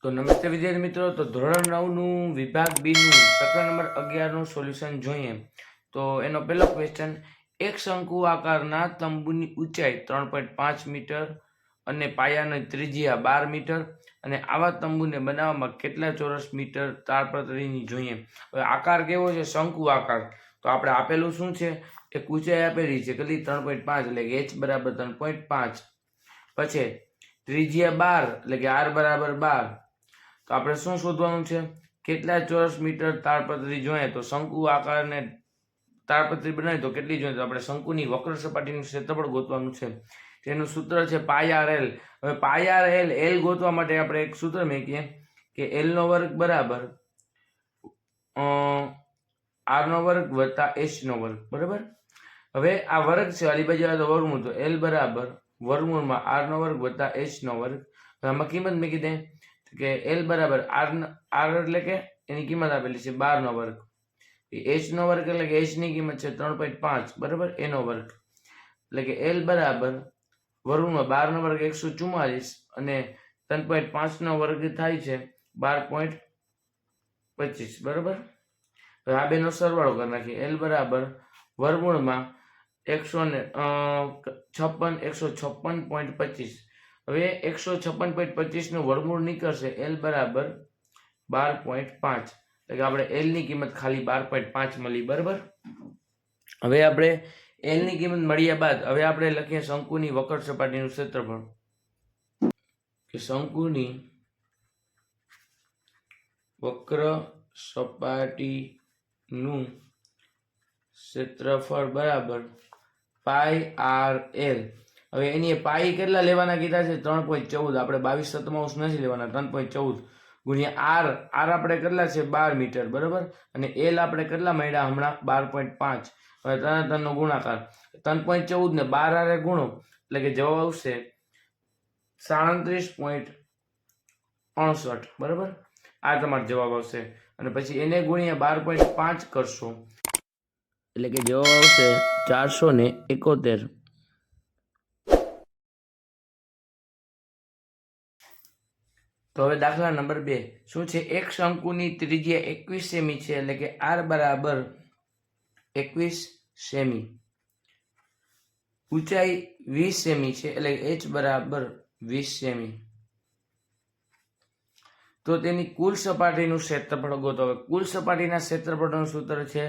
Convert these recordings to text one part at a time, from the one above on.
તો નમસ્તે વિદ્યાર્થી મિત્રો, તો ધોરણ 9નું વિભાગ બી નું પ્રકરણ નંબર 11નું સોલ્યુશન જોઈએ. તો એનો પહેલો ક્વેશ્ચન, એક શંકુ આકારના તંબુની ઊંચાઈ 3.5 મીટર અને પાયાની ત્રિજ્યા 12 મીટર અને આવા તંબુને બનાવવામાં કેટલા ચોરસ મીટર તાડપત્રીની જોઈએ. હવે આકાર કેવો છે? શંકુ આકાર. તો આપણે આપેલું શું છે? એક ઊંચાઈ આપેલી છે કેટલી? 3.5 એટલે કે h બરાબર 3.5. પછી ત્રિજ્યા 12 એટલે કે r બરાબર 12. તો આપણે શું શોધવાનું છે? કેટલા ચોરસ મીટર તાડપત્રી જોઈએ. તો શંકુ આકારને તાડપત્રી બનાવી તો કેટલી જોઈએ? તો આપણે શંકુની વક્ર સપાટીનું ક્ષેત્રફળ ગોતવાનું છે. તેનું સૂત્ર છે પાઈ આર એલ. હવે પાઈ આર એલ એલ ગોતવા માટે આપણે એક સૂત્ર મેકીએ કે એલ નો વર્ગ બરાબર આર નો વર્ગ વત્તા એચ નો વર્ગ. બરાબર. હવે આ વર્ગ છે, આલી બાજુ આવે તો વર્ગમૂળ, તો એલ બરાબર વર્ગમૂળમાં આર નો વર્ગ વત્તા એચ નો વર્ગ. આમાં કિંમત મૂકી દે કે એલ બરાબર આર એટલે કે એની કિંમત આપેલી છે 12 નો વર્ગ, એચ નો વર્ગ એટલે કે એચ ની કિંમત છે 3.5 બરાબર, એનો વર્ગ એટલે કે એલ બરાબર વર્ગમૂળમાં 12 નો વર્ગ 144 અને 3.5 નો વર્ગ થાય છે 12.25 બરાબર. હવે આ બેનો સરવાળો કરી નાખીએ. એલ બરાબર વર્ગમૂળમાં 156.25. હવે 156.25 નું વર્ગમૂળ નીકળશે એલ બરાબર 12.5 એટલે કે આપણે એલ ની કિંમત ખાલી 12.5 મળી. બરાબર. હવે આપણે એલ ની કિંમત મળ્યા બાદ હવે આપણે લખીએ શંકુની વક્ર સપાટીનું ક્ષેત્રફળ. કે શંકુની વક્ર સપાટીનું ક્ષેત્રફળ બરાબર પાઈ આર એલ. હવે એની પાઈ કેટલા લેવાના કીધા છે? 3.14. આપણે 22/7 નથી લેવાના, 3.14 ગુણ્યા આર. આર આપણે કેટલા છે? 12 મીટર બરાબર. અને એલ આપણે કેટલા મળ્યા હમણાં? 12.5. હવે 3 નો ગુણાકાર 3.14 ને 12 આરે ગુણો એટલે કે જવાબ આવશે 37.68 બરાબર. આ તમારો જવાબ આવશે. અને પછી એને ગુણ્યા 12.5 કરશો એટલે કે જવાબ આવશે 471. તો હવે દાખલા નંબર 2 શું છે? એક શંકુની ત્રિજ્યા 21 સેમી છે એટલે કે r બરાબર 21 સેમી, ઊંચાઈ 20 સેમી છે એટલે h બરાબર 20 સેમી. તો તેની કુલ સપાટીનું ક્ષેત્રફળ ગોતો. હવે કુલ સપાટીના ક્ષેત્રફળનું સૂત્ર છે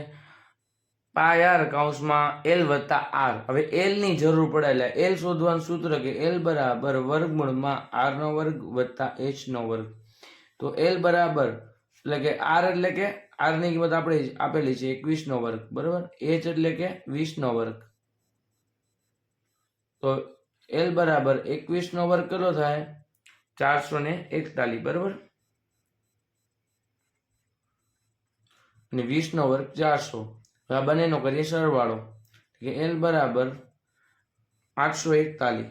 પાઈ આર કૌંસમાં એલ વત્તા આર. હવે એલ ની જરૂર પડે એટલે એલ શોધવાનું સૂત્ર કે એલ બરાબર વર્ગમૂળમાં આર નો વર્ગ વત્તા એચ નો વર્ગ. તો એલ બરાબર એટલે કે આર એટલે કે આર ની કિંમત આપણે આપેલી છે 21 નો વર્ગ બરાબર, એચ એટલે કે 20 નો વર્ગ. તો એલ બરાબર 21 નો વર્ગ કેટલો થાય? 441 બરાબર, અને 20 નો વર્ગ 400. આ બંનેનો કરીએ સરવાળો કે એલ બરાબર 841.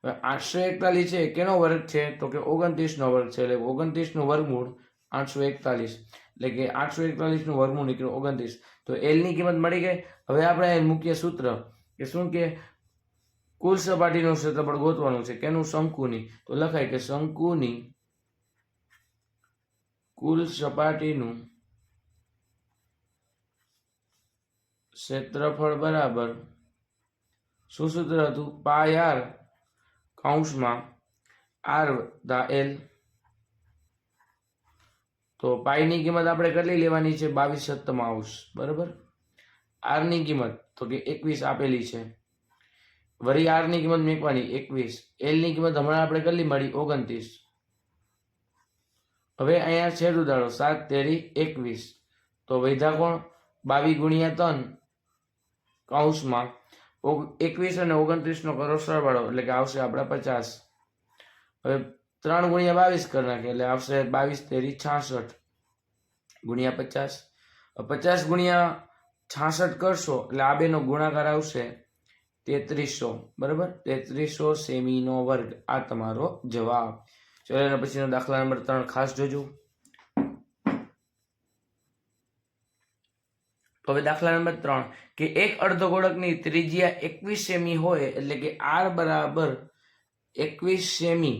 841 છે કેનો વર્ગ છે? તો કે 29 નો વર્ગ છે એટલે 29 નું વર્ગમૂળ 841 એટલે કે 841 નું વર્ગમૂળ નીકળ્યું 29. તો એલ ની કિંમત મળી ગઈ. હવે આપણે મુખ્ય સૂત્ર કે શું કે કુલ સપાટીનું ક્ષેત્રફળ ગોતવાનું છે. કેનું? શંકુની. તો લખાય કે શંકુની કુલ સપાટીનું ક્ષેત્રફળ બરાબર શું સૂત્ર હતું? પાઈ આર કૌંસમાં આર વત્તા એલ. તો પાઈ ની કિંમત આપણે કેટલી લેવાની છે? 22/7 બરાબર. આર ની કિંમત તો કે 21 આપેલી છે, વળી આર ની કિંમત મેકવાની 21. એલ ની કિંમત હમણાં આપણે કેટલી મળી? 29. હવે અહીંયા છેદ ઉડાડો 7 તેરી 21. તો વૈધા કોણ? 22 ગુણ્યા 3 કૌંસમાં 21 અને 29 નો કરો સરવાળો એટલે કે આવશે આપણા 50. હવે 3 ગુણ્યા 22 કરી નાખીએ એટલે આવશે 22 તેરી 66 ગુણ્યા 50. 50 ગુણ્યા 66 કરશો એટલે આ બેનો ગુણાકાર આવશે 3300 બરાબર, 3300 સેમી નો વર્ગ. આ તમારો જવાબ. ચલો એના પછીનો દાખલા નંબર 3 ખાસ જોજો. તો હવે દાખલા નંબર 3 કે એક અર્ધગોળકની ત્રિજ્યા 21 સેમી હોય એટલે કે r બરાબર 21 સેમી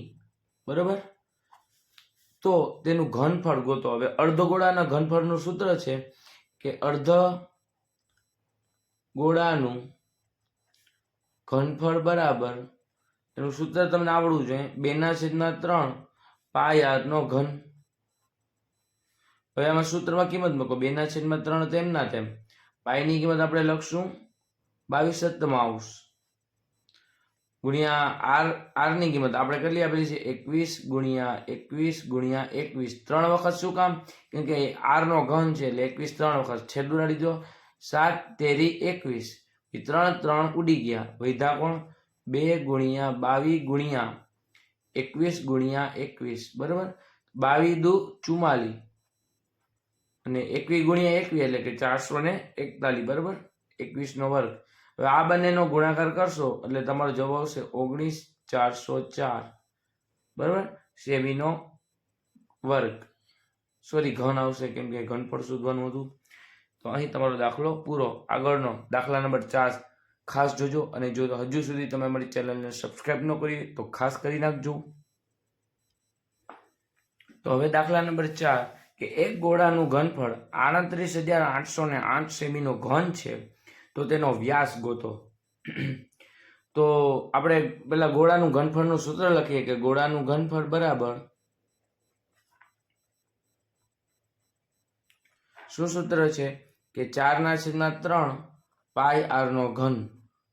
બરાબર, તો તેનું ઘનફળ ગોતો. હવે અર્ધગોળાના ઘનફળનું સૂત્ર છે કે અર્ધગોળાનું ઘનફળ બરાબર, એનું સૂત્ર તમને આવડવું જોઈએ, 2/3 પાય r નો ઘન. હવે આમાં સૂત્રમાં કિંમત મૂકો, 2/3 તેમ ના તેમ, પાયની કિંમત આપણે લખશું 22/7 ગુણ્યા r ની કિંમત આપણે કેટલી આપેલી છે 21 ગુણ્યા 21 ગુણ્યા 21, 3 વખત. શું કામ? કેમ કે r નો ઘન છે એટલે 21 3 વખત છેદું ના લીધો, 7 તેરી 21, 3 ઉડી ગયા, વધ્યા કોણ 2 ગુણ્યા 22 ગુણ્યા 21 ગુણ્યા 21, બરાબર. 22 દુ 44 અને 21 ગુણ્યા 21 એટલે કે 441, બરાબર, 21 નો વર્ગ. હવે આ બંનેનો ગુણાકાર કરશો એટલે તમારો જવાબ આવશે 19,404, બરાબર, સેમી નો વર્ગ. સોરી, ઘન આવશે કેમ કે ઘનફળ શોધવાનું હતું. તો અહીં તમારો દાખલો પૂરો. આગળનો દાખલા નંબર 4 ખાસ જોજો, અને જો હજુ સુધી તમે અમારી ચેનલને સબસ્ક્રાઇબ ન કરી તો ખાસ કરી નાખજો. તો હવે દાખલા નંબર 4 કે એક ગોળાનું ઘનફળ 38,808 સેમીનો ઘન છે, તો તેનો વ્યાસ ગોતો. તો આપણે પેલા ગોળાનું ઘનફળનું સૂત્ર લખીએ કે ગોળાનું ઘનફળ બરાબર, શું સૂત્ર છે કે 4/3 પાય r નો ઘન,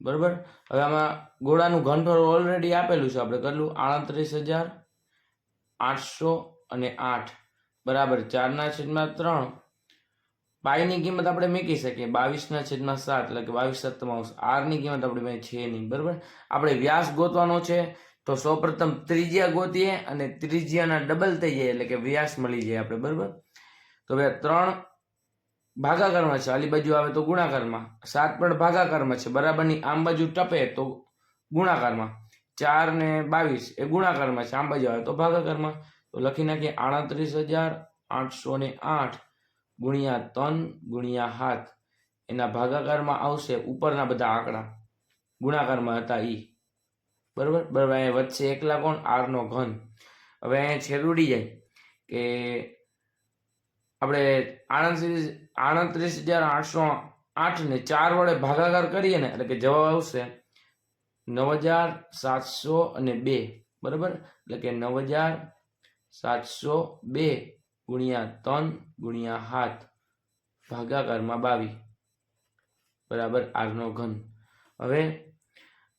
બરાબર. હવે આમાં ગોળાનું ઘનફળ ઓલરેડી આપેલું છે, આપણે કેટલું 38,808 બરાબર 4/3. પાયની કિંમત આપણે મૂકી શકીએ 22/7 એટલે કે 22/7. r ની કિંમત આપણી પાસે છે નહીં, બરાબર. આપણે વ્યાસ ગોતવાનો છે, તો સૌપ્રથમ ત્રિજ્યા ગોતીએ અને ત્રિજ્યાના ડબલ થઈ જાય એટલે કે વ્યાસ મળી જાય આપણે, બરાબર. તો હવે 3 ભાગાકારમાં છે, આલી બાજુ આવે તો ગુણાકારમાં, 7 પણ ભાગાકારમાં છે, બરાબરની આમ બાજુ ટપે તો ગુણાકારમાં, 4 ને 22 એ ગુણાકારમાં છે, આમ બાજુ આવે તો ભાગાકારમાં. તો લખી નાખીએ 38,808 ગુણ્યા 3 ગુણ્યા 7, એના ભાગાકારમાં આવશે ઉપરના બધા આંકડા, ગુણાકારમાં હતા ઈ, બરાબર. બરાબર, અહીંયા વચ્ચે એકલા કોણ r નો ઘન. હવે અહીંયા છેદ ઉડી જાય કે આપણે 38,808 ને 4 વડે ભાગાકાર કરીએ ને એટલે કે જવાબ આવશે 9,702, બરાબર. એટલે કે 9,702 ગુણ્યા 3 ગુણ્યા 7 ભાગાકારમાં 22 બરાબર r નો ઘન. હવે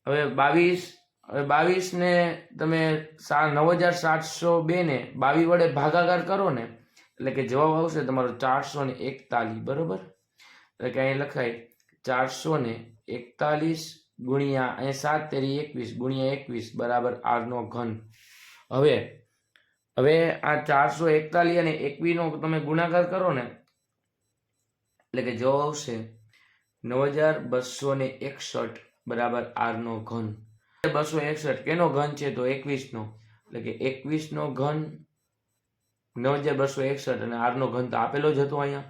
22 ને તમે 9,702 ને 22 વડે ભાગાકાર કરો ને એટલે કે જવાબ આવશે તમારો 441, બરાબર. એટલે કે અહીં લખાય 441 ગુણ્યા અહીં 7 તેરી 21 ગુણ્યા 21 બરાબર r નો ઘન. હવે આ 441 અને 21 નો તમે ગુણાકાર કરો ને એટલે કે જવાબ આવશે 9,261 બરાબર r નો ઘન. 261 કેનો ઘન છે તો 21 નો, એટલે કે 21 નો ઘન 9,261 અને r નો ઘન તો આપેલો જ હતો અહીંયા.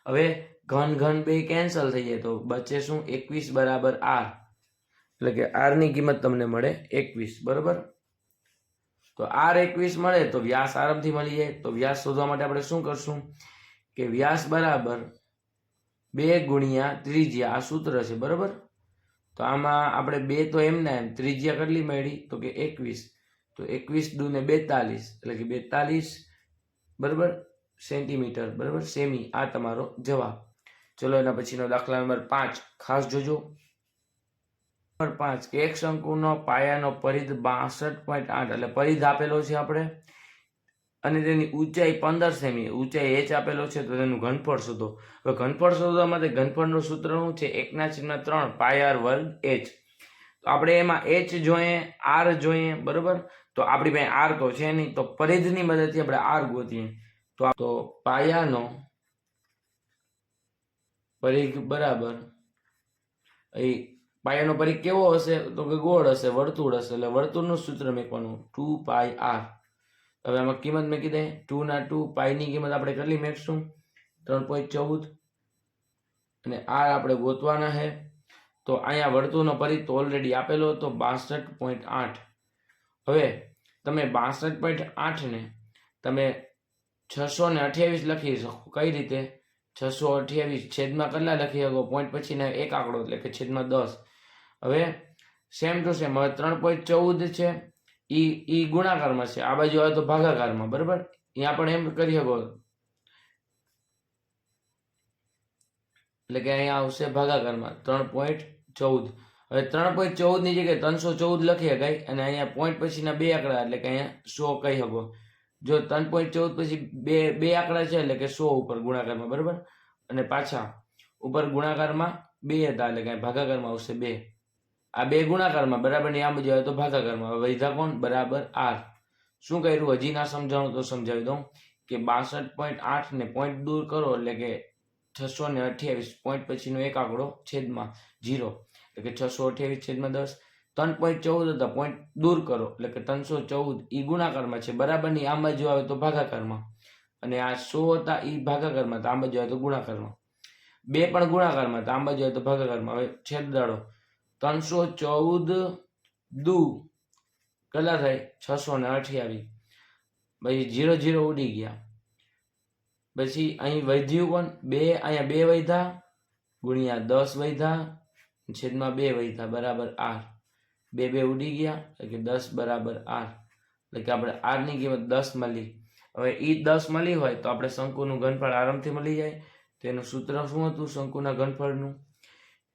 હવે ઘન બે કેન્સલ થઈ જાય તો બચે શું 21 બરાબર r, એટલે કે r ની કિંમત તમને મળે 21, બરાબર. તો r 21 મળે તો વ્યાસ આરામથી મળી જાય. તો વ્યાસ શોધવા માટે આપણે શું કરશું કે વ્યાસ બરાબર 2 ગુણ્યા ત્રિજ્યા, આ સૂત્ર છે, બરાબર. તો આમાં આપણે 2 તો એમના એમ, ત્રિજ્યા કેટલી મળી તો કે 21, તો 21 દુ ને 42 એટલે કે 42, બરાબર, સેન્ટીમીટર, બરાબર, સેમી. આ તમારો જવાબ. ચલો એના પછીનો દાખલા નંબર 5 ખાસ જોજો. નંબર 5 કે એક શંકુનો પાયાનો પરિઘ 62.8 એટલે પરિઘ આપેલો છે આપણે, અને તેની ઊંચાઈ 15 સેમી, ઊંચાઈ h આપેલો છે, તો તેનું ઘનફળ શોધો. હવે ઘનફળ શોધવા માટે ઘનફળનું સૂત્ર શું છે 1/3 પાય r વર્ગ h. તો આપણે એમાં h જોઈએ, r જોઈએ, બરાબર. તો આપણી પાસે r તો છે નહીં, તો પરિઘની મદદથી આપણે r ગોતીએ. તો પાયાનો પરિઘ બરાબર, અહીં પાયાનો પરિઘ કેવો હશે તો કે ગોળ હશે, વર્તુળ હશે, એટલે વર્તુળનું સૂત્ર મેકવાનું 2 પાય r. હવે આમાં કિંમત મેકી દે 2 ના 2, પાઈની કિંમત આપણે કેટલી મેકશું 3.14, અને r આપણે ગોતવાના છે. તો અહીંયા વર્તુળનો પરિઘ તો ઓલરેડી આપેલો હતો 62.8. હવે તમે 62.8 ને તમે 628 લખી શકો. કઈ રીતે? 628 છેદમાં કેટલા લખી શકો? પોઈન્ટ પછીના એક આંકડો એટલે કે છેદમાં 10. હવે સેમ ટુ સેમ હવે 3.14 છે ઈ ગુણાકારમાં છે, આ બાજુ આવે તો ભાગાકારમાં. બરાબર, અહીંયા પણ એમ કરી શકો એટલે કે અહીંયા આવશે ભાગાકારમાં 3.14. હવે 3.14 ની જગ્યાએ 314 લખી શકાય અને અહીંયા પોઈન્ટ પછીના બે આંકડા એટલે કે અહીંયા 100 કહી શકો. જો 3.14 પછી બે આંકડા છે એટલે કે 100 ઉપર ગુણાકારમાં. બરાબર, અને પાછા ઉપર ગુણાકારમાં 2 હતા એટલે કે ભાગાકારમાં આવશે 2. આ બે ગુણાકારમાં બરાબર ની આમ બાજુ આવે તો ભાગાકારમાં. વૈધા કોણ? બરાબર આર. શું કર્યું? હજી ના સમજાણું તો સમજાવી દઉં કે 62.8 ને પોઈન્ટ દૂર કરો એટલે કે 628 પોઈન્ટ પછીનો એક આંકડો છેદમાં 0 એટલે કે 628 છેદમાં 10. 3.14 હતા, પોઈન્ટ દૂર કરો એટલે કે 314 ઈ ગુણાકારમાં છે, બરાબર ની આમ બાજુ આવે તો ભાગાકારમાં. અને આ 100 હતા ઈ ભાગાકારમાં, તો આમ બાજુ આવે તો ગુણાકારમાં. બે પણ ગુણાકારમાં, તો આમ બાજુ આવે તો ભાગાકારમાં. હવે છેદ દાડો 314 દુ કેટલા થાય? 628. પછી 0 0 ઉડી ગયા. પછી અહીં વધ્યું કોણ? 2. અહીંયા 2 વધ્યા ગુણ્યા 10 વધ્યા છેદમાં 2 વધ્યા બરાબર આર. 2 2 ઉડી ગયા એટલે કે 10 બરાબર આર. એટલે કે આપણે આર ની કિંમત 10 મળી. હવે ઈ 10 મળી હોય તો આપણે શંકુનું ઘનફળ આરામથી મળી જાય. તો એનું સૂત્ર શું હતું શંકુના ઘનફળનું?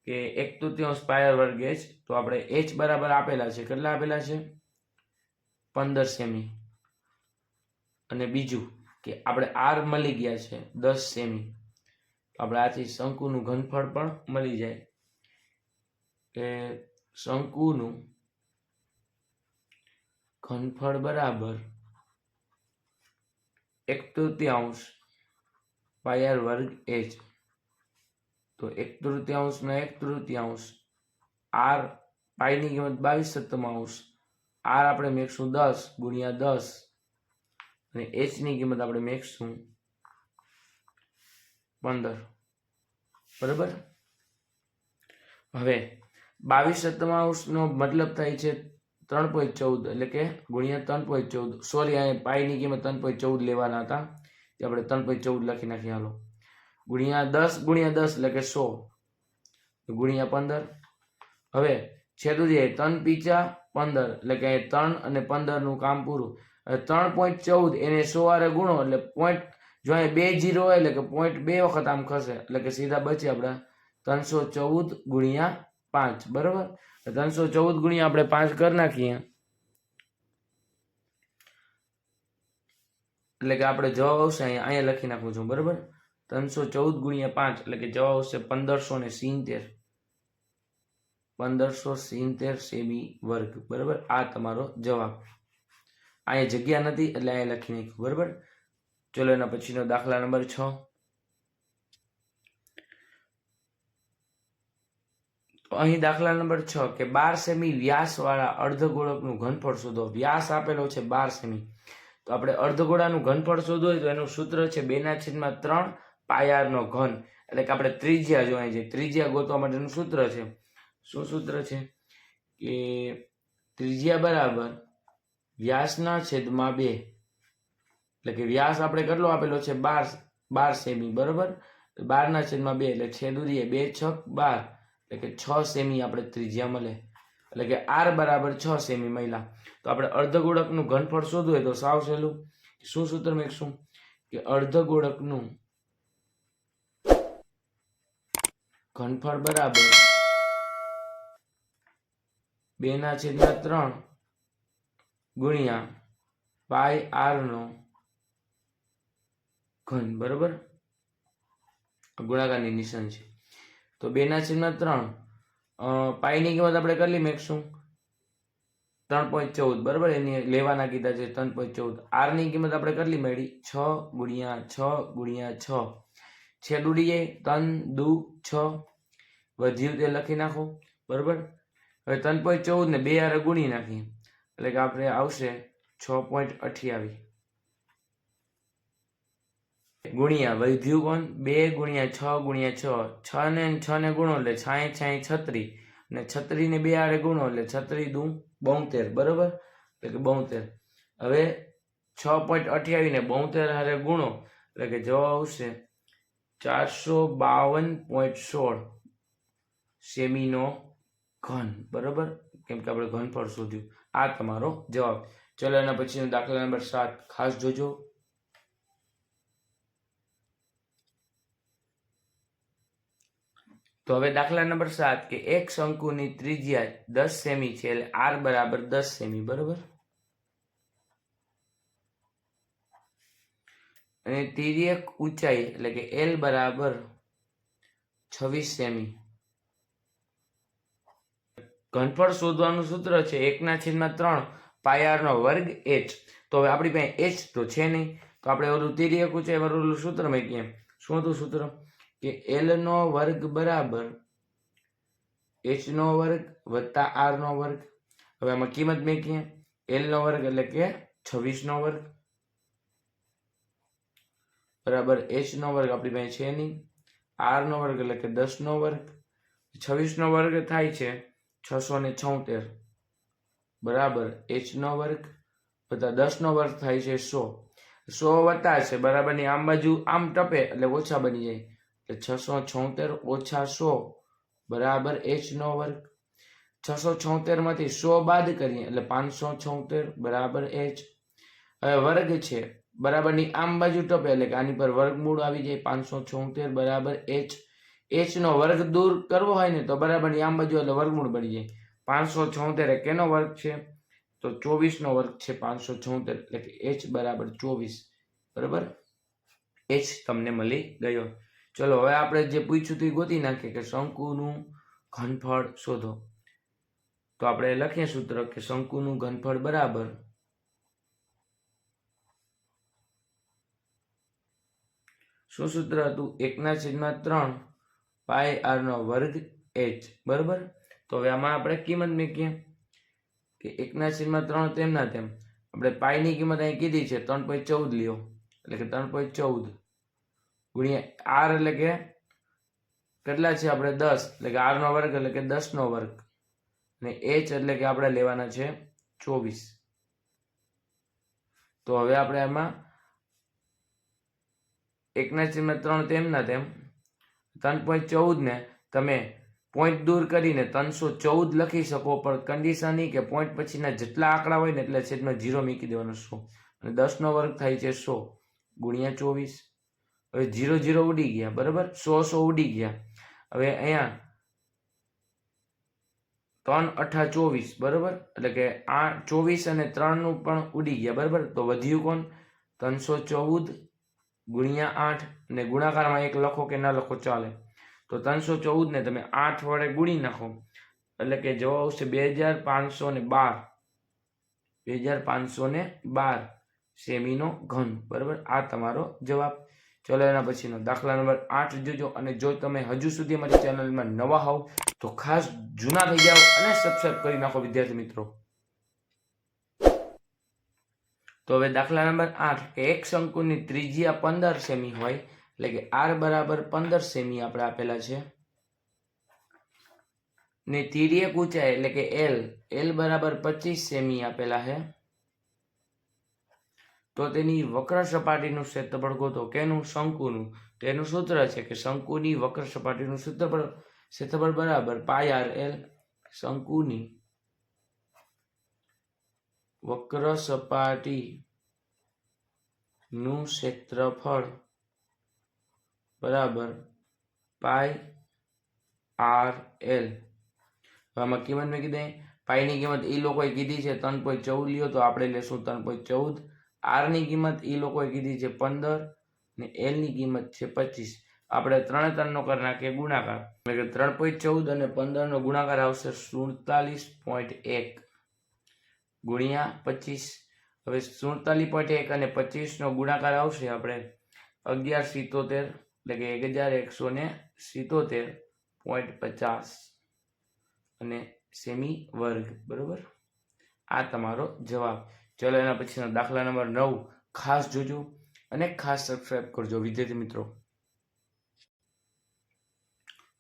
કે 1/3 પાયર વર્ગ h. તો આપણે h બરાબર આપેલા છે, કેટલા આપેલા છે? 15 સેમી. અને બીજું કે આપણે આર મળી ગયા છે 10 સેમી. આપણે આથી શંકુનું ઘનફળ પણ મળી જાય કે શંકુનું ઘનફળ બરાબર 1/3 પાયર વર્ગ h. તો 1/3 નો 1/3 આર પાઈ ની કિંમત 22/7 આર આપણે મેકશું 10 ગુણ્યા 10 અને h ની કિંમત આપણે મેકશું 15. બરાબર, હવે 22/7 નો મતલબ થાય છે 3.14 એટલે કે ગુણ્યા 3.14. સોરી, અહીંયા પાઈ ની કિંમત 3.14 લેવાના હતા, આપણે 3.14 લખી નાખીએ. હાલો, ગુણ્યા 10 ગુણ્યા 10 એટલે કે 100 ગુણ્યા 15. હવે છેદું જાય 3 પીચા 15 એટલે કે 3 અને 15 નું કામ પૂરું. 3.14 એને 100 આરે ગુણો એટલે પોઈન્ટ, જો અહીં 2 0 હોય એટલે કે પોઈન્ટ 2 વખત આમ ખસે એટલે કે સીધા બચે આપણા 314 ગુણ્યા 5. બરાબર, 314 ગુણ્યા આપણે 5 કરી નાખીએ એટલે કે આપણે જવાબ આવશે અહીંયા લખી નાખું છું. બરાબર, 314 ગુણ્યા 5 એટલે કે જવાબ આવશે 1570. 1570 સેમી વર્ગ. બરાબર, આ તમારો જવાબ. અહીંયા જગ્યા નથી એટલે અહીંયા લખી નાખ્યું. બરાબર, ચલો એના પછીનો દાખલા નંબર 6. અહીં દાખલા નંબર 6 કે 12 સેમી વ્યાસ વાળા અર્ધગોળકનું ઘનફળ શોધો. વ્યાસ આપેલો છે 12 સેમી. તો આપણે અર્ધગોળાનું ઘનફળ શોધવું હોય તો એનું સૂત્ર છે 2/3 પાયારનો ઘન. એટલે કે આપણે ત્રિજ્યા જોઈએ છે, ત્રિજ્યા ગોતવા માટેનું સૂત્ર છે. શું સૂત્ર છે? કે ત્રિજ્યા બરાબર વ્યાસના છેદમાં 2. એટલે કે વ્યાસ આપણે કેટલો આપેલો છે? 12 સેમી. બરાબર, 12 છેદમાં 2 એટલે છેદ ઉડીએ 2 6 12 એટલે કે 6 સેમી આપણે ત્રિજ્યા મળે. એટલે કે આર બરાબર 6 સેમી મળ્યા. તો આપણે અર્ધગોળકનું ઘનફળ શોધવું હોય તો સાવ સહેલું. શું સૂત્ર મેકશું? કે અર્ધગોળકનું ઘનફળ બરાબર 2/3 ગુણ્યા પાઈ આર નો ઘન. બરાબર, ગુણાકારની નિશાન છે. તો 2/3 પાઈ ની કિંમત આપણે કેટલી મેકશું? 3.14. બરાબર, એની લેવાના કીધા છે 3.14. આર ની કિંમત આપણે કેટલી મળી? 6 ગુણ્યા 6 ગુણ્યા 6. છેદ ઉડી જાય 3 2 6 વધ્યું તે લખી નાખો. બરાબર, હવે 3.14 ને 2 આરે ગુણી નાખીએ એટલે કે આપણે આવશે 6.28 ગુણ્યા વધ્યું કોણ? 2 ગુણ્યા 6 ગુણ્યા 6. 6 ને 6 ને ગુણો એટલે 60 36 અને 36 ને 2 આરે ગુણો એટલે 36 દુ 72. બરાબર, એટલે કે 72. હવે 6.28 ને 72 હારે ગુણો એટલે કે જવાબ આવશે 452.16 સેમીનો ઘન, બરાબર, કેમ કે આપણે ઘનફળ શોધ્યું. આ તમારો જવાબ. ચલો એના પછીનો દાખલા નંબર 7 ખાસ જોજો. તો હવે દાખલા નંબર 7 કે એક શંકુની ત્રિજ્યા 10 સેમી છે એટલે r બરાબર 10 સેમી, બરાબર, અને તિર્યક ઊંચાઈ એટલે કે l બરાબર 26 સેમી. ઘનફળ શોધવાનું સૂત્ર છે 1/3 પાઈ r નો વર્ગ h. તો હવે આપણી પાસે h તો છે નહીં, તો આપણે ઓલું તિર્યક ઊંચાઈ વાળું સૂત્ર મૂકીએ. શું હતું સૂત્ર? કે l નો વર્ગ બરાબર h નો વર્ગ વત્તા r નો વર્ગ. હવે આમાં કિંમત મૂકીએ. l નો વર્ગ એટલે કે 26 નો વર્ગ બરાબર h નો વર્ગ આપણી પાસે છે નહીં, r નો વર્ગ એટલે કે 10 નો વર્ગ. 26 નો વર્ગ થાય છે 676 બરાબર h નો વર્ગ વત્તા 10 નો વર્ગ થાય છે 100. 100 વત્તા છે બરાબરની આમ બાજુ આમ ટપે એટલે ઓછા બની જાય એટલે 676 ઓછા 100 બરાબર h નો વર્ગ. 676 માંથી 100 બાદ કરીએ એટલે 576 બરાબર h. હવે વર્ગ છે બરાબરની આમ બાજુ ટપે એટલે કે આની પર વર્ગમૂળ આવી જાય 576 બરાબર h. h નો વર્ગ દૂર કરવો હોય ને તો બરાબરની આમ બાજુ એટલે વર્ગમૂળ બની જાય. 576 એ કેનો વર્ગ છે? તો 24 નો વર્ગ છે 576 એટલે કે h બરાબર 24, બરાબર, h તમને મળી ગયો. ચલો હવે આપણે જે પૂછ્યું તે ગોતી નાખીએ કે શંકુનું ઘનફળ શોધો. તો આપણે લખીએ સૂત્ર કે શંકુનું ઘનફળ બરાબર શું સૂત્ર હતું? 1/3 પાઈ r નો વર્ગ h, બરાબર. તો હવે આમાં આપણે કિંમત મૂકીએ કે 1/3 તેમના તેમ આપણે પાઈની કિંમત અહીં કીધી છે 3.14 લ્યો એટલે કે 3.14 ગુણ્યા r એટલે કે કેટલા છે આપણે 10 એટલે કે r નો વર્ગ એટલે કે 10 નો વર્ગ અને h એટલે કે આપણે લેવાના છે 24. તો હવે આપણે આમાં 1/3 તેમના તેમ 3.14 ને તમે પોઈન્ટ દૂર કરીને 314 લખી શકો, પણ કન્ડિશન એ કે પોઈન્ટ પછીના જેટલા આંકડા હોય ને એટલે છેદમાં 0 મૂકી દેવાનો 100 અને 10 નો વર્ગ થાય છે 100 ગુણ્યા 24. હવે 0 0 ઉડી ગયા, બરાબર, 100 ઉડી ગયા. હવે અહીંયા 3 8 24 બરાબર એટલે કે 24 અને 3 નું પણ ઉડી ગયા, બરાબર. તો વધ્યું કોણ? 314 ગુણ્યા 8 અને ગુણાકારમાં 1 લખો કે ના લખો ચાલે. તો 314 ને તમે 8 વડે ગુણી નાખો એટલે કે જવાબ આવશે 2512 સેમીનો ઘન, બરાબર. આ તમારો જવાબ. ચલો એના પછીનો દાખલા નંબર 8 જોજો. અને જો તમે હજુ સુધી અમારી ચેનલમાં નવા હોવ તો ખાસ જૂના થઈ જાઓ અને સબસ્ક્રાઇબ કરી નાખો વિદ્યાર્થી મિત્રો. તો હવે દાખલા નંબર 8 કે એક શંકુની ત્રિજ્યા 15 સેમી હોય એટલે કે r બરાબર 15 સેમી આપણે આપેલા છે ને તિર્યક ઊંચાઈ એટલે કે l બરાબર 25 સેમી આપેલા છે. તો તેની વક્ર સપાટીનું ક્ષેત્રફળ ગોતો. કેનું? શંકુનું. તેનું સૂત્ર છે કે શંકુની વક્ર સપાટીનું ક્ષેત્રફળ બરાબર પાઈ r l. શંકુની વક્ર સપાટીનું ક્ષેત્રફળ બરાબર પાઈ r l. આમાં કિંમત મેં કીધી પાઈની કિંમત એ લોકોએ કીધી છે 3.14 લ્યો તો આપણે લેશું 3.14. r ની કિંમત એ લોકોએ કીધી છે 15 ને l ની કિંમત છે 25. આપણે 3 નો કરી નાખીએ ગુણાકાર એટલે કે 3.14 અને 15 નો ગુણાકાર આવશે 47.1 ગુણ્યા 25. હવે 47.1 અને 25 નો ગુણાકાર આવશે આપણે 1177 એટલે કે 1177.50 અને સેમી વર્ગ, બરોબર. આ તમારો જવાબ. ચલો એના પછીનો દાખલા નંબર 9 ખાસ જોજો અને ખાસ સબસ્ક્રાઇબ કરજો વિદ્યાર્થી મિત્રો.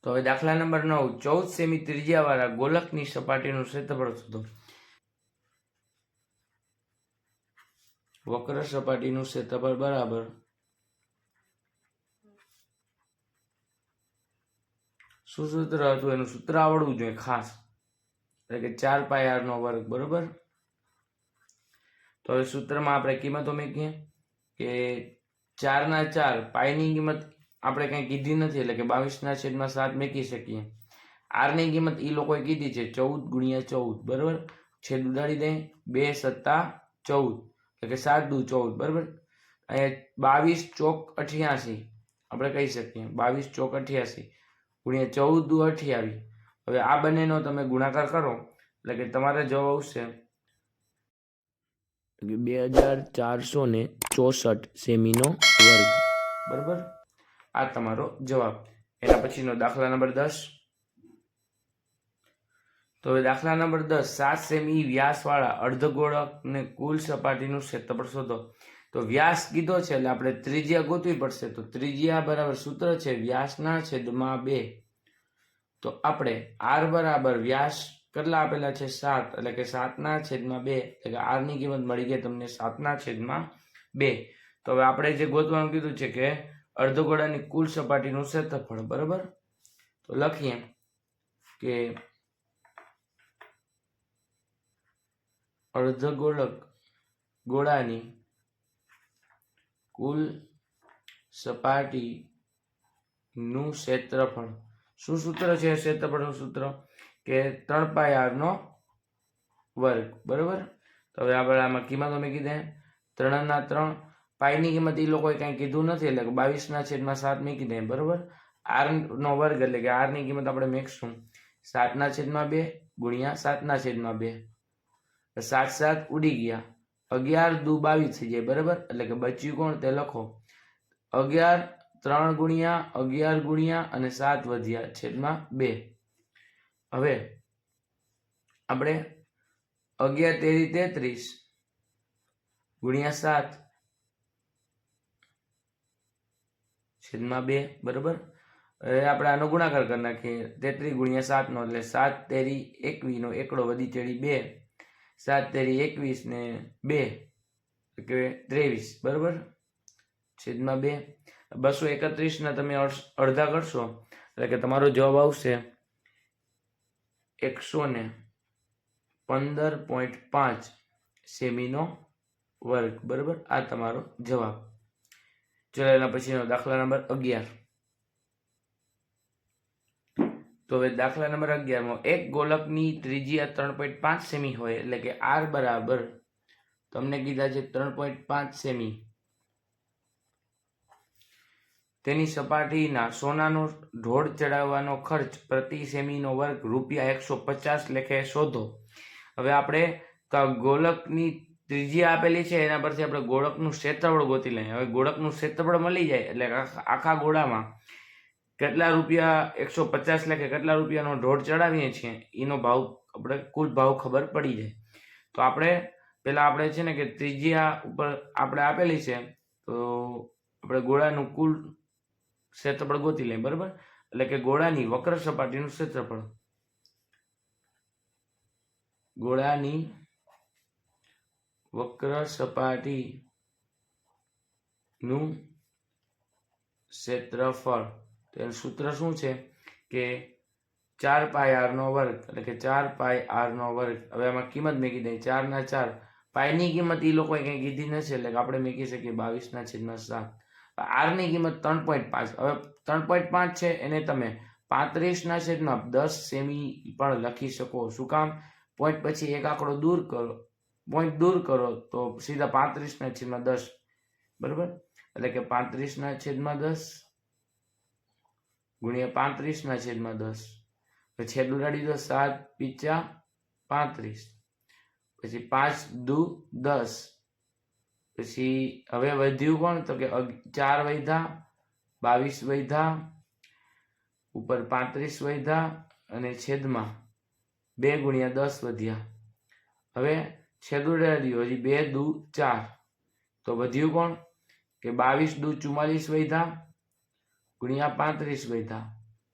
તો હવે દાખલા નંબર 9 14 સેમી ત્રિજ્યાવાળા ગોલકની સપાટીનું ક્ષેત્રફળ શોધો. વક્ર સપાટીનું ક્ષેત્રફળ બરાબર શું સૂત્ર હતું? એનું સૂત્ર આવડવું જોઈએ ખાસ, એટલે કે 4πr², બરોબર. તો હવે સૂત્રમાં આપણે કિંમતો મૂકીએ કે 4/4 પાઈની કિંમત આપણે કંઈ કીધી નથી, એટલે કે 22/7 મૂકી શકીએ. આર ની કિંમત એ લોકોએ કીધી છે 14 × 14, બરોબર. છેદ ઉડાડી દે, 2 × 7 = 14, એટલે કે 7 દુ 14, બરોબર. અહીંયા 22 ચોક 88 આપણે કહી શકીએ, 22 ચોક 88 ગુણ્યા 14 દુ 28. હવે આ બંનેનો તમે ગુણાકાર કરો એટલે કે તમારે જવાબ આવશે 2464 સેમીનો વર્ગ, બરાબર. આ તમારો જવાબ. એના પછીનો દાખલા નંબર 10. તો હવે દાખલા નંબર 10, 7 સેમી વ્યાસવાળા અર્ધગોળકને કુલ સપાટીનું ક્ષેત્રફળ શોધો. તો વ્યાસ કીધો છે એટલે આપણે ત્રિજ્યા ગોતવી પડશે. તો ત્રિજ્યા બરાબર સૂત્ર છે વ્યાસના છેદમાં 2. તો આપણે આર બરાબર વ્યાસ કેટલા આપેલા છે? 7, એટલે કે 7/2, એટલે કે આર ની કિંમત મળી ગઈ તમને 7/2. તો હવે આપણે જે ગોતવાનું કીધું છે કે અર્ધગોળાની કુલ સપાટીનું ક્ષેત્રફળ, બરાબર. તો લખીએ કે ગોળાની કુલ સપાટીનું ક્ષેત્રફળ. શું સૂત્ર છે ક્ષેત્રફળનું સૂત્ર? કે 3πr², બરોબર. તો હવે આપણે આમાં કિંમતો મૂકી દે. 3/3 પાઈની કિંમત એ લોકોએ કંઈ કીધું નથી, એટલે કે 22/7 મૂકી દે, બરોબર. r², એટલે કે r ની કિંમત આપણે મૂકશું 7/2 ગુણ્યા 7/2. 7 7 ઉડી ગયા, 11 દુ 22 થઈ જાય, બરાબર. એટલે કે બચ્યું કોણ તે લખો 11, 3 ગુણ્યા 11 ગુણ્યા અને 7 વધ્યા છેદમાં 2. હવે આપણે 11 તેરી 33 ગુણ્યા 7 છેદમાં 2, બરાબર. હવે આપણે આનો ગુણાકાર કરી નાખીએ 33 ગુણ્યા 7 નો, એટલે 7 તેરી 21 નો એકડો વધી ચડી 2, 7 તેરી 21 ને 2 એટલે 23, બરાબર, છેદમાં 2. 231 ના તમે અડધા કરશો એટલે કે તમારો જવાબ આવશે 115.5 સેમીનો વર્ગ, બરાબર. આ તમારો જવાબ. ચલો એના પછીનો દાખલા નંબર 11. તો હવે દાખલા નંબર 11માં એક ગોલકની ત્રિજ્યા 3.5 સેમી હોય, એટલે કે આર બરાબર તમને કીધા છે 3.5 સેમી. તેની સપાટીના સોનાનો ઢોળ ચડાવવાનો ખર્ચ પ્રતિ સેમીનો વર્ગ ₹150 લેખે શોધો. હવે આપણે ગોળકની ત્રિજ્યા આપેલી છે એના પરથી આપણે ગોળકનું ક્ષેત્રફળ ગોતી લઈએ. હવે ગોળકનું ક્ષેત્રફળ મળી જાય એટલે આખા ગોળામાં કેટલા રૂપિયા 150 લેખે કેટલા રૂપિયાનો ઢોળ ચડાવીએ છીએ એનો ભાવ આપણે કુલ ભાવ ખબર પડી જાય. તો આપણે પહેલા આપણે છે ને કે ત્રિજ્યા ઉપર આપણે આપેલી છે, તો આપણે ગોળાનું કુલ ક્ષેત્રફળ ગોતી લઈએ, બરાબર. એટલે કે ગોળાની વક્ર સપાટીનું ક્ષેત્રફળ, ગોળાની વક્ર સપાટીનું ક્ષેત્રફળ. તેનું સૂત્ર શું છે કે 4πr², એટલે કે 4πr². હવે આમાં કિંમત મૂકી દઈએ 4/4. પાઈની કિંમત એ લોકોએ કંઈ કીધી નથી, એટલે કે આપણે મૂકી શકીએ 22/7. આર ની કિંમત 3.5. હવે 3.5 છે એને તમે 35/10 સેમી પણ લખી શકો. શું કામ? પોઈન્ટ પછી એક આંકડો દૂર કરો, પોઈન્ટ દૂર કરો તો સીધા 35/10, બરાબર. એટલે કે 35/10 ગુણ્યા 35/10. છેદ ઉડાડી દો, 7 × 5 = 35, પછી 5 દુ 10, પછી હવે વધ્યું કોણ? તો કે 4 વધ્યા, 22 વધ્યા, ઉપર 35 વધ્યા અને છેદમાં 2 ગુણ્યા 10 વધ્યા. હવે છેદ ઉડાડી દો, હજી 2 દુ 4, તો વધ્યું કોણ? કે 22 દુ 44 વધ્યા ગુણ્યા 35 વધ્યા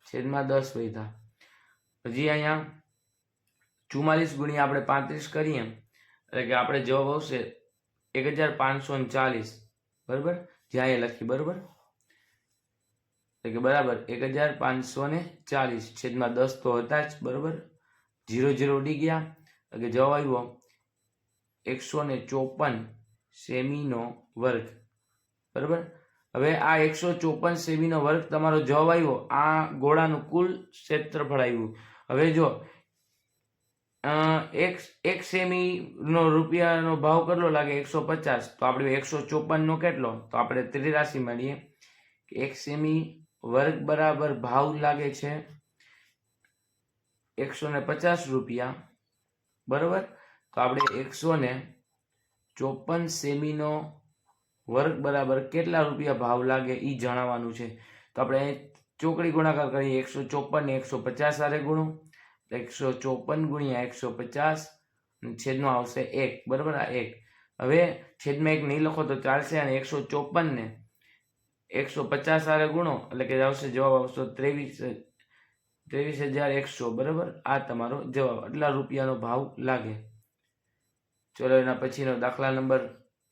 છેદમાં 10 વધ્યા. હજી અહીંયા 44 ગુણ્યા આપણે 35 કરીએ એટલે કે આપણે જવાબ આવશે 1540 બરાબર, જ્યાં એ લખી બરાબર, એટલે કે બરાબર 1540 છેદમાં 10 તો હતા જ બરાબર, 0 0 ઉડી ગયા, એટલે જવાબ આવ્યો 154 સેમીનો વર્ગ બરાબર. હવે આ 154 સેમીનો વર્ગ તમારો જવાબ આવ્યો, આ ગોળાનું કુલ ક્ષેત્રફળ આવ્યું. હવે જો એક સેમી નો રૂપિયાનો ભાવ કેટલો લાગે 150, તો આપણે 154 નો કેટલો, તો આપણે ત્રિરાશી મળીએ કે 1 સેમી વર્ગ બરાબર ભાવ લાગે છે 150 રૂપિયા બરાબર. તો આપણે 154 સેમીનો વર્ગ બરાબર કેટલા રૂપિયા ભાવ લાગે એ જણાવવાનું છે. તો આપણે ચોકડી ગુણાકાર કરીએ, 154 ને 150 સાથે ગુણો, 154 ગુણ્યા 150 છેદમાં આવશે 1 બરાબર, આ 1. હવે છેદમાં 1 નહીં લખો તો ચાલશે, અને 154 ને 150 સાથે ગુણો એટલે કે આવશે જવાબ આવશે 23,100 બરાબર. આ તમારો જવાબ, આટલા રૂપિયાનો ભાવ લાગે. ચલો એના પછીનો દાખલા નંબર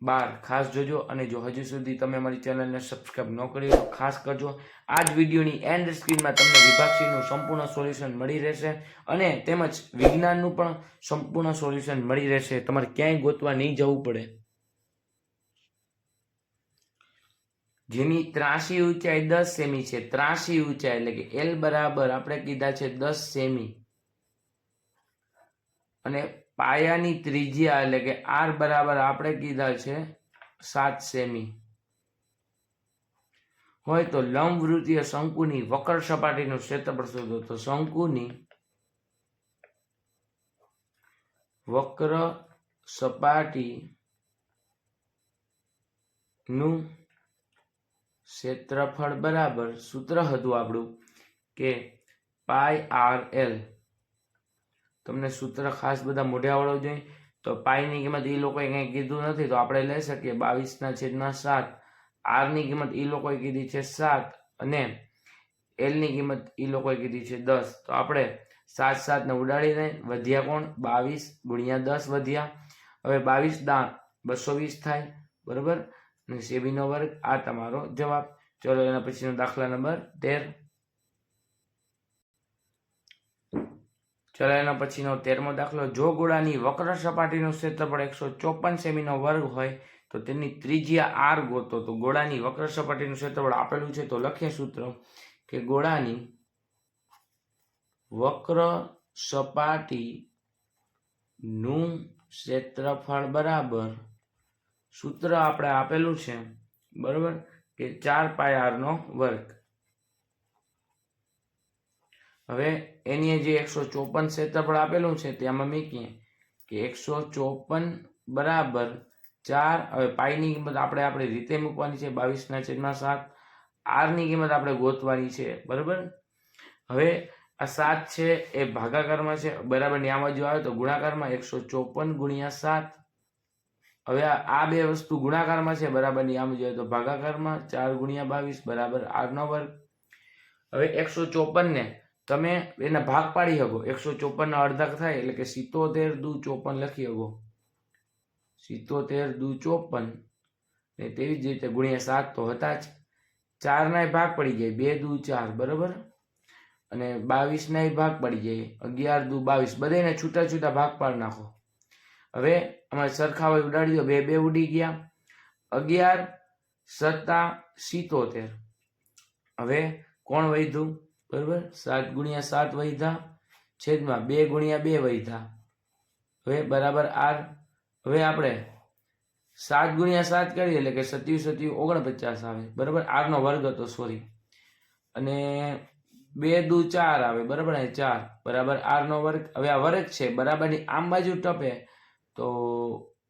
12 ખાસ જોજો, અને જો હજુ સુધી તમે અમારી ચેનલને સબસ્ક્રાઇબ ન કરી તો ખાસ કરજો. આ જ વિડીયોની એન્ડ સ્ક્રીનમાં તમને વિભાગ સીનું સંપૂર્ણ સોલ્યુશન મળી રહેશે, અને તેમજ વિજ્ઞાનનું પણ સંપૂર્ણ સોલ્યુશન મળી રહેશે, તમારે ક્યાંય ગોતવા નહીં જવું પડે. જેની ત્રાસી ઊંચાઈ 10 સેમી છે, ત્રાસી ઊંચાઈ એટલે કે એલ બરાબર આપણે કીધા છે 10 સેમી, અને પાયાની ત્રિજ્યા એટલે કે આર બરાબર આપણે કીધા છે 7 સેમી હોય, તો લંબવૃત્તીય શંકુની વક્ર સપાટીનું ક્ષેત્રફળ શોધો. તો શંકુની વક્ર સપાટીનું ક્ષેત્રફળ બરાબર સૂત્ર હતું આપણું કે પાઈ આર એલ. તમને સૂત્ર ખાસ બધા મોઢે આવડવું જોઈએ. તો પાઈની કિંમત એ લોકોએ કંઈ કીધું નથી, તો આપણે લઈ શકીએ 22/7. આરની કિંમત એ લોકોએ કીધી છે 7, અને એલની કિંમત એ લોકોએ કીધી છે 10. તો આપણે 7 ને ઉડાડીને વધ્યા કોણ 22 ગુણ્યા 10 વધ્યા. હવે 22 દાણ 220 થાય બરાબર, અને સેમીનો વર્ગ આ તમારો જવાબ. ચલો એના પછીનો દાખલા નંબર 13. ચલો એના પછીનો 13મો દાખલો. જો ગોળાની વક્ર સપાટીનું ક્ષેત્રફળ 154 સેમીનો વર્ગ હોય તો તેની ત્રિજ્યા આર ગોતો. તો ગોળાની વક્ર સપાટીનું ક્ષેત્રફળ આપેલું છે, તો લખીએ સૂત્ર કે ગોળાની વક્ર સપાટીનું ક્ષેત્રફળ બરાબર સૂત્ર આપણે આપેલું છે બરાબર કે 4 પાઈ આર નો વર્ગ. હવે એની જે 154 ક્ષેત્રફળ આપેલું છે તેમાં મૂકીએ કે 154 બરાબર 4. હવે પાઈની કિંમત આપણે આપણી રીતે મૂકવાની છે 22/7. આરની કિંમત આપણે ગોતવાની છે બરાબર. હવે આ 7 છે એ ભાગાકારમાં છે બરાબર, ની આમ બાજુ આવે તો ગુણાકારમાં 154 ગુણ્યા 7. હવે આ બે વસ્તુ ગુણાકારમાં છે બરાબર, ની આમ જોઈએ તો ભાગાકારમાં 4 ગુણ્યા 22 બરાબર આર નો વર્ગ. હવે 154 ને તમે એના ભાગ પાડી શકો, 154 ના અડધા થાય એટલે કે 77 દુ 54 લખી શકો, 77 દુ 54, ને તેવી જ રીતે ગુણ્યા 7 તો હતા જ. 4 ના ભાગ પડી જાય 2 દુ 4 બરાબર, અને 22 ના ભાગ પડી જાય 11 દુ 22, બધાને છૂટા છૂટા ભાગ પાડી નાખો. હવે અમારે સરખા હોય ઉડાડી દો, 2 2 ઉડી ગયા, 11 સત્તા 77. હવે કોણ વધ્યું બરાબર, 7 ગુણ્યા 7 વધ્યા છેદમાં 2 ગુણ્યા 2 વધ્યા, હવે બરાબર આર. હવે આપણે 7 ગુણ્યા 7 કરીએ એટલે કે 27 49 આવે બરાબર, આર નો વર્ગ હતો સોરી, અને 2 દુ 4 આવે બરાબર, 4 બરાબર આર નો વર્ગ. હવે આ વર્ગ છે બરાબરની આમ બાજુ ટપે તો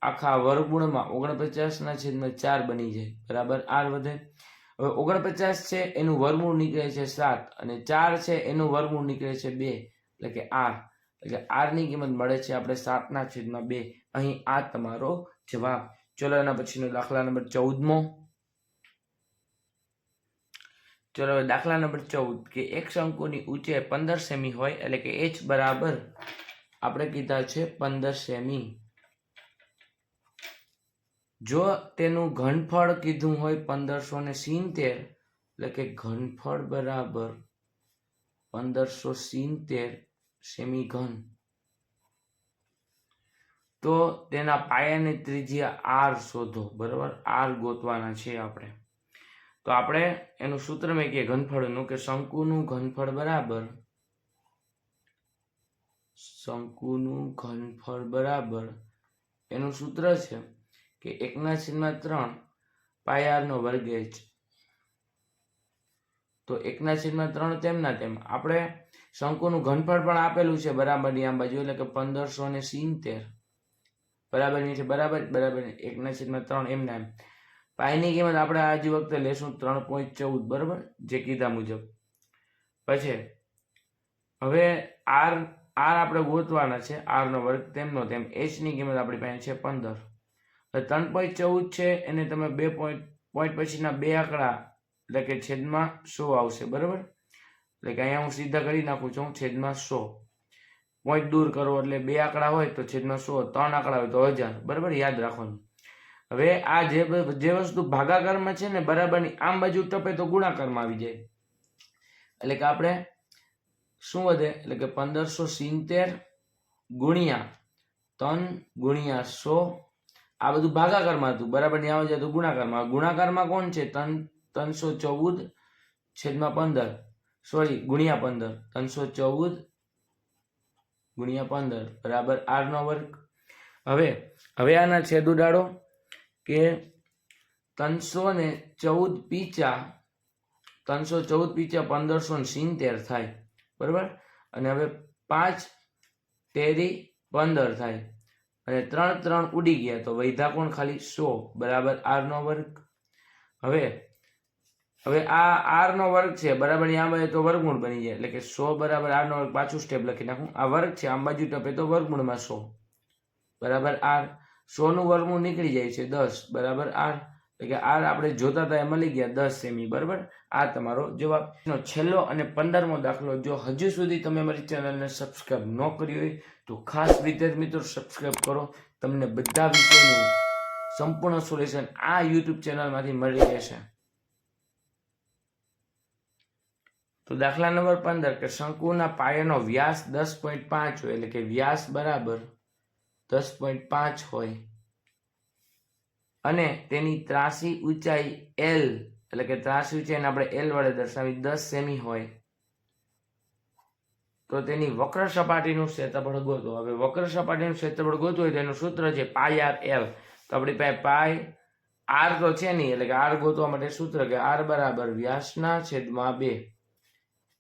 આખા વર્ગમૂળમાં 49/4 બની જાય બરાબર, આર વધે. હવે 49 છે એનું વર્ગમૂળ નીકળે છે 7, અને 4 છે એનું વર્ગમૂળ નીકળે છે 2 એટલે કે આર. એટલે આર ની કિંમત મળે છે આપણે 7/2. અહીં આ તમારો જવાબ. ચલો એના પછીનો દાખલા નંબર 14મો. ચલો દાખલા નંબર 14 કે એક શંકુની ઊંચાઈ 15 સેમી હોય એટલે કે h બરાબર આપણે કીધા છે 15 સેમી. જો તેનું ઘનફળ કીધું હોય 1570, એટલે કે ઘનફળ બરાબર 1570 સેમી ઘન, તો તેના પાયાની ત્રિજ્યા આર શોધો. બરાબર, આર ગોતવાના છે આપણે. તો આપણે એનું સૂત્ર મેં કે ઘનફળનું કે શંકુનું ઘનફળ બરાબર એનું સૂત્ર છે કે 1/3 પાય r² h. તો 1/3 તેમના તેમ આપણે શંકુનું ઘનફળ પણ આપેલું છે બરાબરની આ બાજુ, એટલે કે 1570 બરાબર ની છે બરાબર 1/3 એમના એમ. પાયની કિંમત આપણે આજ વખતે લેશું 3.14 બરાબર, જે કીધા મુજબ. પછી હવે આર આપણે ગોતવાના છે, r² તેમનો તેમ. h ની કિંમત આપણી પાસે છે 15. 3.14 છે એને તમે 2 પોઈન્ટ પછીના બે આંકડા એટલે કે છેદમાં 100 આવશે. બરાબર, એટલે કે અહીંયા હું સીધા કરી નાખું છું છેદમાં 100. પોઈન્ટ દૂર કરો એટલે બે આંકડા હોય તો છેદમાં 100, 3 આંકડા હોય તો 1000. બરાબર, યાદ રાખવાનું. હવે આ જે વસ્તુ ભાગાકારમાં છે ને બરાબરની આમ બાજુ ટપે તો ગુણાકારમાં આવી જાય, એટલે કે આપણે શું વધે, એટલે કે 1570 ગુણ્યા 3 ગુણ્યા 100. આ બધું ભાગાકારમાં હતું, બરાબર ની આવે જાય તો ગુણાકારમાં. ગુણાકારમાં કોણ છે? 314 છેદમાં 15, સોરી ગુણ્યા 15, 314 ગુણ્યા 15 બરાબર r². હવે આના છેદ ઉડાડો કે 314 પીચા 1570 થાય. બરાબર, અને હવે 5 તેરી 15 થાય, અને 3 ઉડી ગયા તો વૈધા કોણ? ખાલી 100 બરાબર r². હવે આ r² છે બરાબર, આમ બાજુ તો વર્ગમૂળ બની જાય, એટલે કે 100 બરાબર r². પાછું સ્ટેપ લખી નાખું, આ વર્ગ છે આમ બાજુ ટપે તો વર્ગમૂળમાં 100 બરાબર r. 100 નું વર્ગમૂળ નીકળી જાય છે 10 બરાબર r, એટલે કે r આપણે જોતા હતા એ મળી ગયા 10 સેમી. બરાબર, આ તમારો જવાબ. છેલ્લો અને 15મો દાખલો. જો હજુ સુધી તમે અમારી ચેનલને સબસ્ક્રાઇબ ન કરી હોય તો ખાસ વિદ્યાર્થી મિત્રો સબસ્ક્રાઇબ કરો. તમને બધા વિષયનું સંપૂર્ણ સોલ્યુશન આ યુટ્યુબ ચેનલમાંથી મળી રહેશે. તો દાખલા નંબર 15 કે શંકુના પાયાનો વ્યાસ 10.5 હોય, એટલે કે વ્યાસ બરાબર 10.5 હોય અને તેની ત્રાસી ઊંચાઈ L, એટલે કે ત્રાસી ઊંચાઈને આપણે L વડે દર્શાવી 10 સેમી હોય, તો તેની વક્ર સપાટીનું ક્ષેત્રફળ ગોતો. હવે વક્ર સપાટીનું ક્ષેત્રફળ ગોતવું હોય તો એનું સૂત્ર છે પાય r L. તો આપણી પાસે પાય r તો છે નહીં, એટલે કે r ગોતવા માટે સૂત્ર કે r બરાબર વ્યાસના છેદમાં 2,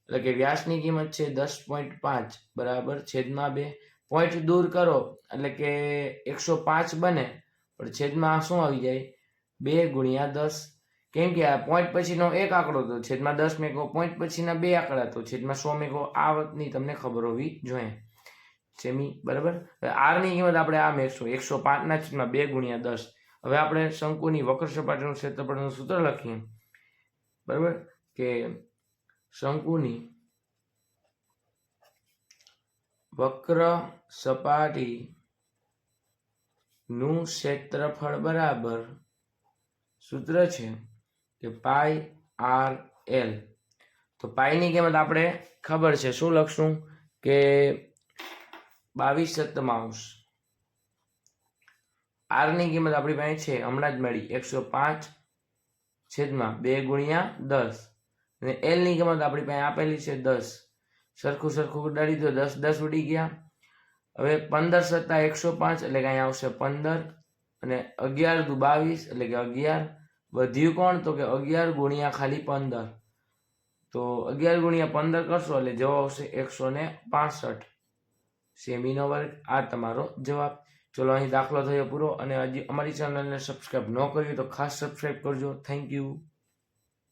એટલે કે વ્યાસની કિંમત છે 10.5 બરાબર છેદમાં 2. પોઈન્ટ દૂર કરો એટલે કે 105 બને, પણ છેદમાં શું આવી જાય? 2 ગુણ્યા 10. કેમ કે આ પોઈન્ટ પછીનો એક આંકડો તો છેદમાં 10 મેકો, પોઈન્ટ પછીના બે આંકડા તો છેદમાં 100 મેકો. આ વાતની તમને ખબર હોવી જોઈએ સેમી. બરાબર, r ની કિંમત આપણે આ મેકશું 105/2 ગુણ્યા 10. હવે આપણે શંકુની વક્ર સપાટીનું ક્ષેત્રફળનું સૂત્ર લખીએ. બરાબર, કે શંકુની વક્ર સપાટીનું ક્ષેત્રફળ બરાબર સૂત્ર છે કે પાય r L. તો પાયની કિંમત આપણે ખબર છે, શું લખશું કે 22/7. r ની કિંમત આપણી પાસે છે હમણાં જ મળી 105/2 ગુણ્યા 10, અને L ની કિંમત આપણી પાસે આપેલી છે 10. સરખું ઉડાડી દો, 10 ઉડી ગયા. હવે 15 + 105 એટલે કે અહીંયા આવશે 15, અને 11 દુ 22 એટલે કે 11. વધ્યું કોણ? તો કે 11 ગુણ્યા ખાલી 15. તો 11 ગુણ્યા 15 કરશો એટલે જવાબ આવશે 165 સેમીનો વર્ગ. આ તમારો જવાબ. ચલો, અહીં દાખલો થયો પૂરો. અને હજી અમારી ચેનલને સબસ્ક્રાઇબ ન કરી તો ખાસ સબસ્ક્રાઇબ કરજો. Thank you.